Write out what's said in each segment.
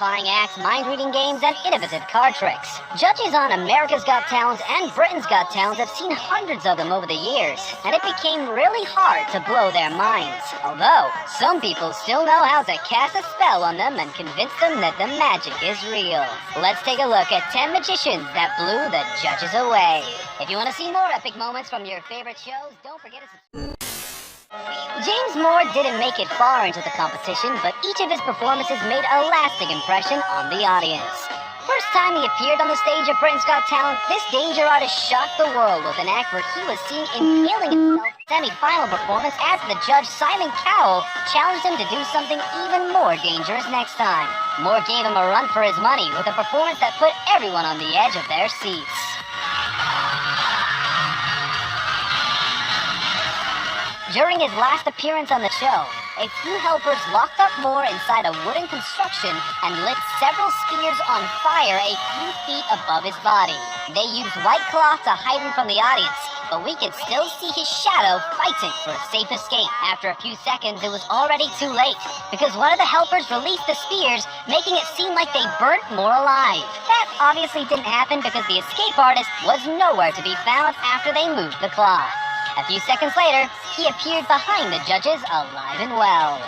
terrifying acts, mind-reading games, and innovative card tricks. Judges on America's Got Talent and Britain's Got Talent have seen hundreds of them over the years, and it became really hard to blow their minds. Although, some people still know how to cast a spell on them and convince them that the magic is real. Let's take a look at 10 magicians that blew the judges away. If you want to see more epic moments from your favorite shows, don't forget to subscribe. James Moore didn't make it far into the competition, but each of his performances made a lasting impression on the audience. First time he appeared on the stage of Britain's Got Talent, this danger artist shocked the world with an act where he was seen impaling himself. Semi-final performance after the judge Simon Cowell challenged him to do something even more dangerous next time. Moore gave him a run for his money with a performance that put everyone on the edge of their seats. During his last appearance on the show, a few helpers locked up Moore inside a wooden construction and lit several spears on fire a few feet above his body. They used white cloth to hide him from the audience, but we could still see his shadow fighting for a safe escape. After a few seconds, it was already too late, because one of the helpers released the spears, making it seem like they burnt Moore alive. That obviously didn't happen because the escape artist was nowhere to be found after they moved the cloth. A few seconds later, he appeared behind the judges, alive and well.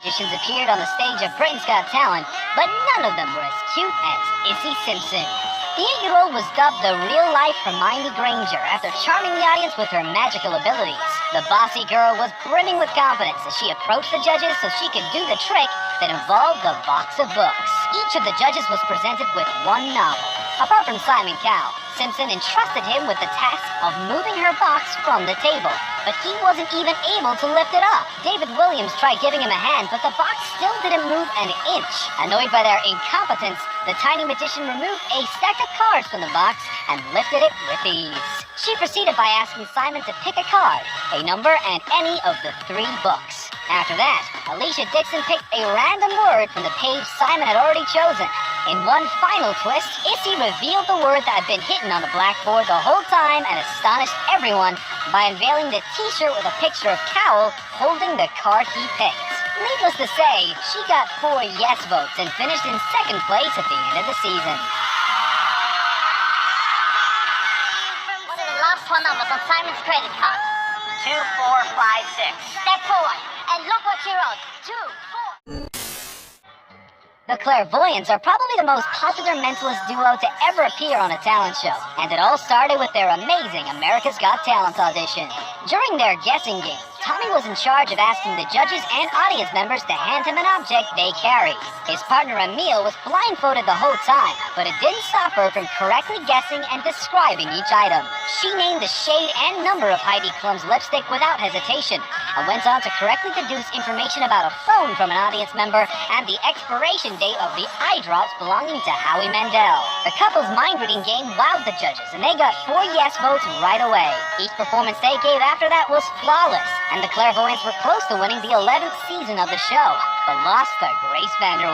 Magicians appeared on the stage of Britain's Got Talent, but none of them were as cute as Izzy Simpson. The 8-year-old was dubbed the real-life Hermione Granger after charming the audience with her magical abilities. The bossy girl was brimming with confidence as she approached the judges so she could do the trick that involved the box of books. Each of the judges was presented with one novel. Apart from Simon Cowell, Simpson entrusted him with the task of moving her box from the table, but he wasn't even able to lift it up. David Williams tried giving him a hand, but the box still didn't move an inch. Annoyed by their incompetence, the tiny magician removed a stack of cards from the box and lifted it with ease. She proceeded by asking Simon to pick a card, a number, and any of the 3 books. After that, Alicia Dixon picked a random word from the page Simon had already chosen. In one final twist, Izzy revealed the word that had been hidden on the blackboard the whole time and astonished everyone by unveiling the t-shirt with a picture of Cowell holding the card he picked. Needless to say, she got 4 yes votes and finished in 2nd place at the end of the season. What are the last 4 numbers on Simon's credit card? 2, 4, 5, 6. Step forward, and look what she wrote. 2, 4. The Clairvoyants are probably the most popular mentalist duo to ever appear on a talent show, and it all started with their amazing America's Got Talent audition. During their guessing game, Tommy was in charge of asking the judges and audience members to hand him an object they carried. His partner Emile was blindfolded the whole time, but it didn't stop her from correctly guessing and describing each item. She named the shade and number of Heidi Klum's lipstick without hesitation, and went on to correctly deduce information about a phone from an audience member and the expiration date of the eye drops belonging to Howie Mandel. The couple's mind-reading game wowed the judges, and they got 4 yes votes right away. Each performance they gave after that was flawless, and the Clairvoyants were close to winning the 11th season of the show, but lost to Grace Vanderwall.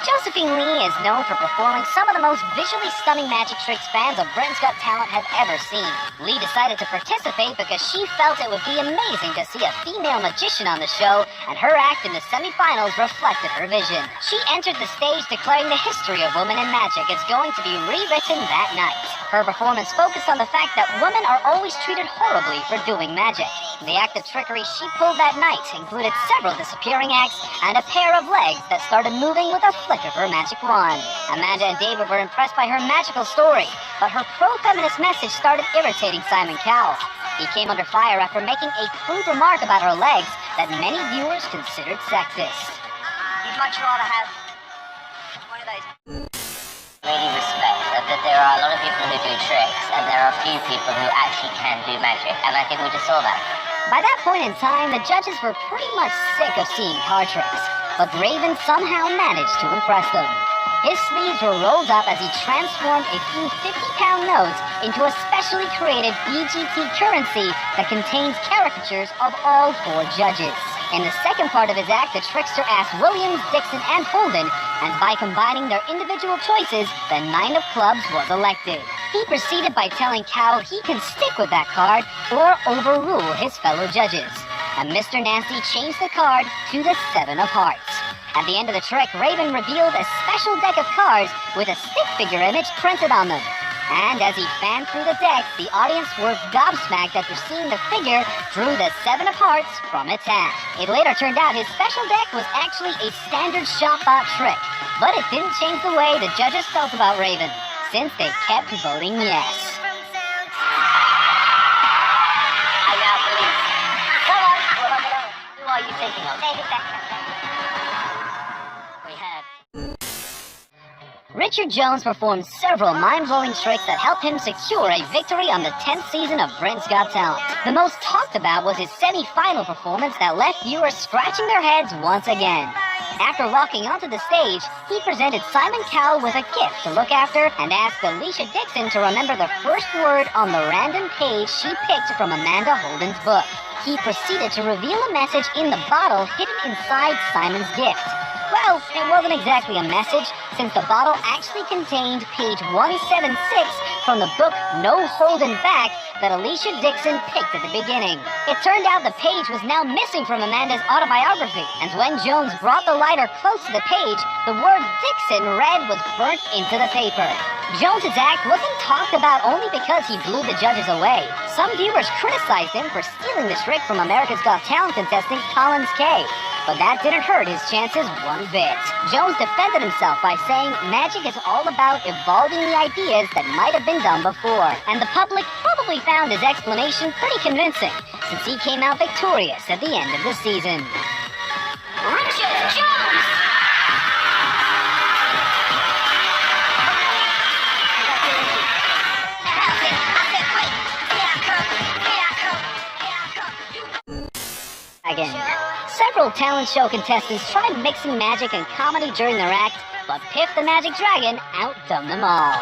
Josephine Lee is known for performing some of the most visually stunning magic tricks fans of Britain's Got Talent have ever seen. Lee decided to participate because she felt it would be amazing to see a female magician on the show, and her act in the semi-finals reflected her vision. She entered the stage declaring the history of women in magic is going to be rewritten that night. Her performance focused on the fact that women are always treated horribly for doing magic. The act of trickery she pulled that night included several disappearing acts and a pair of legs that started moving with a flick of her magic wand. Amanda and David were impressed by her magical story, but her pro-feminist message started irritating Simon Cowell. He came under fire after making a crude remark about her legs that many viewers considered sexist. You'd much rather have one of those. Really respect that there are a lot of people who do tricks, and there are a few people who actually can do magic, and I think we just saw that. By that point in time, the judges were pretty much sick of seeing card tricks, but Raven somehow managed to impress them. His sleeves were rolled up as he transformed a few 50-pound notes into a specially created BGT currency that contains caricatures of all 4 judges. In the second part of his act, the trickster asked Williams, Dixon, and Holden, and by combining their individual choices, the 9 of clubs was elected. He proceeded by telling Cowell he can stick with that card or overrule his fellow judges. And Mr. Nasty changed the card to the 7 of hearts. At the end of the trick, Raven revealed a special deck of cards with a stick figure image printed on them. And as he fanned through the deck, the audience were gobsmacked after seeing the figure drew the 7 of hearts from its hat. It later turned out his special deck was actually a standard shot-bot trick, but it didn't change the way the judges felt about Raven, since they kept voting yes. Come on, who are you thinking of? David Beckham. We have. Richard Jones performed several mind-blowing tricks that helped him secure a victory on the 10th season of Britain's Got Talent. The most talked about was his semi-final performance that left viewers scratching their heads once again. After walking onto the stage, he presented Simon Cowell with a gift to look after and asked Alicia Dixon to remember the first word on the random page she picked from Amanda Holden's book. He proceeded to reveal a message in the bottle hidden inside Simon's gift. Well, it wasn't exactly a message, since the bottle actually contained page 176 from the book No Holding Back that Alicia Dixon picked at the beginning. It turned out the page was now missing from Amanda's autobiography, and when Jones brought the lighter close to the page, the word Dixon read was burnt into the paper. Jones's act wasn't talked about only because he blew the judges away. Some viewers criticized him for stealing the trick from America's Got Talent contestant Collins Kay. But that didn't hurt his chances one bit. Jones defended himself by saying magic is all about evolving the ideas that might have been done before. And the public probably found his explanation pretty convincing, since he came out victorious at the end of the season. Richard Jones! Again. Several talent show contestants tried mixing magic and comedy during their act, but Piff the Magic Dragon outdone them all.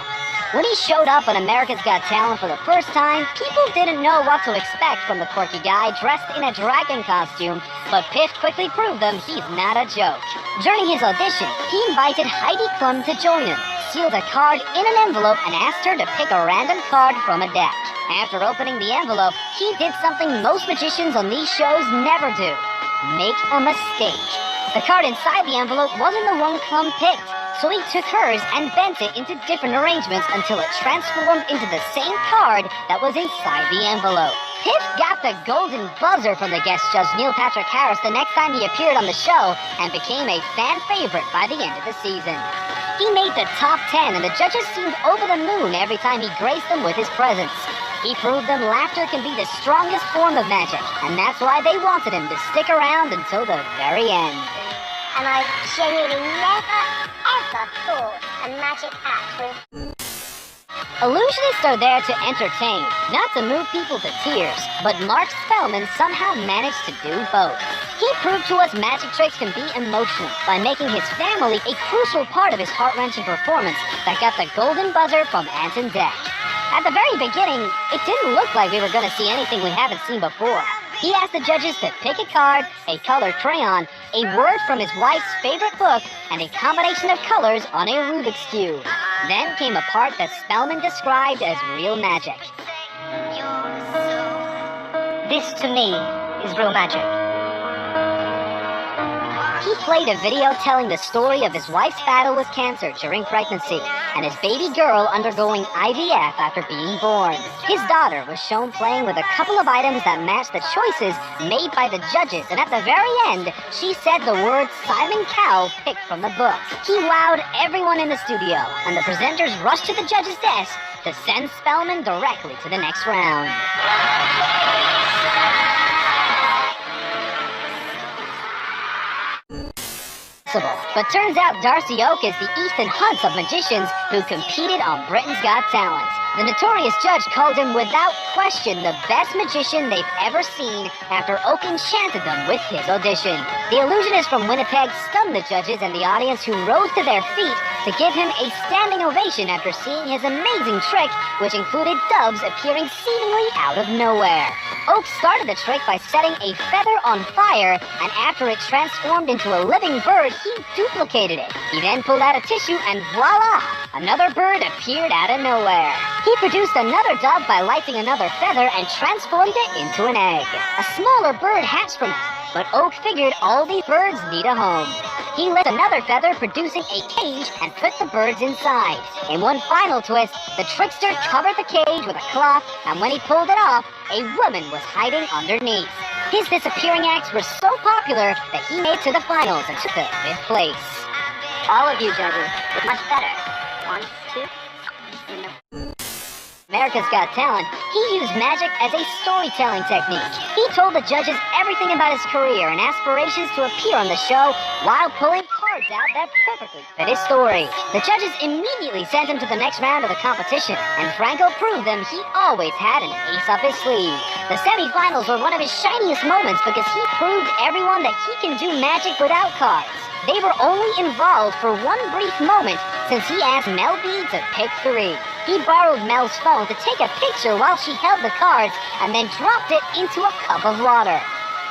When he showed up on America's Got Talent for the first time, people didn't know what to expect from the quirky guy dressed in a dragon costume, but Piff quickly proved them he's not a joke. During his audition, he invited Heidi Klum to join him, sealed a card in an envelope, and asked her to pick a random card from a deck. After opening the envelope, he did something most magicians on these shows never do. Make a mistake. The card inside the envelope wasn't the one Klum picked, so he took hers and bent it into different arrangements until it transformed into the same card that was inside the envelope. Piff got the golden buzzer from the guest judge Neil Patrick Harris the next time he appeared on the show and became a fan favorite by the end of the season. He made the top 10 and the judges seemed over the moon every time he graced them with his presence. He proved them laughter can be the strongest form of magic, and that's why they wanted him to stick around until the very end. And I genuinely never, ever thought a magic act would... Illusionists are there to entertain, not to move people to tears, but Mark Spelman somehow managed to do both. He proved to us magic tricks can be emotional by making his family a crucial part of his heart-wrenching performance that got the golden buzzer from Anton Deck. At the very beginning, it didn't look like we were going to see anything we haven't seen before. He asked the judges to pick a card, a colored crayon, a word from his wife's favorite book, and a combination of colors on a Rubik's Cube. Then came a part that Spelman described as real magic. This, to me, is real magic. He played a video telling the story of his wife's battle with cancer during pregnancy and his baby girl undergoing IVF after being born. His daughter was shown playing with a couple of items that matched the choices made by the judges, and at the very end, she said the word Simon Cowell picked from the book. He wowed everyone in the studio, and the presenters rushed to the judge's desk to send Spelman directly to the next round. But turns out Darcey Oak is the Ethan Hunt of magicians who competed on Britain's Got Talent. The notorious judge called him without question the best magician they've ever seen after Oak enchanted them with his audition. The illusionist from Winnipeg stunned the judges and the audience, who rose to their feet to give him a standing ovation after seeing his amazing trick, which included doves appearing seemingly out of nowhere. Oak started the trick by setting a feather on fire, and after it transformed into a living bird, he duplicated it. He then pulled out a tissue and voila! Another bird appeared out of nowhere. He produced another dove by lighting another feather and transformed it into an egg. A smaller bird hatched from it, but Oak figured all these birds need a home. He lit another feather, producing a cage, and put the birds inside. In one final twist, the trickster covered the cage with a cloth, and when he pulled it off, a woman was hiding underneath. His disappearing acts were so popular that he made it to the finals and took the 5th place. All of you judges did much better. 1, 2. America's Got Talent, he used magic as a storytelling technique. He told the judges everything about his career and aspirations to appear on the show while pulling cards out that perfectly fit his story. The judges immediately sent him to the next round of the competition, and Franco proved them he always had an ace up his sleeve. The semifinals were one of his shiniest moments because he proved everyone that he can do magic without cards. They were only involved for one brief moment since he asked Mel B to pick 3. He borrowed Mel's phone to take a picture while she held the cards and then dropped it into a cup of water.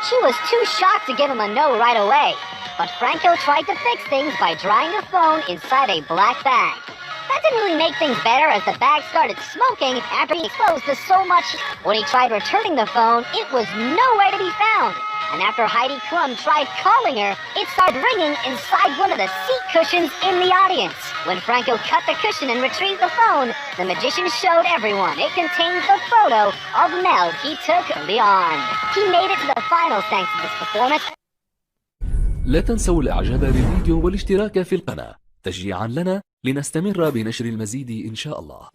She was too shocked to give him a no right away, but Franco tried to fix things by drying the phone inside a black bag. That didn't really make things better as the bag started smoking after being exposed to so much. When he tried returning the phone, it was nowhere to be found. And after Heidi Klum tried calling her, it started ringing inside one of the seat cushions in the audience. When Franco cut the cushion and retrieved the phone, the magician showed everyone it contains the photo of Mel he took early on. He made it to the finals thanks to this performance. لا تنسوا الإعجاب بالفيديو والاشتراك في القناة تشجيعا لنا لنستمر بنشر المزيد إن شاء الله.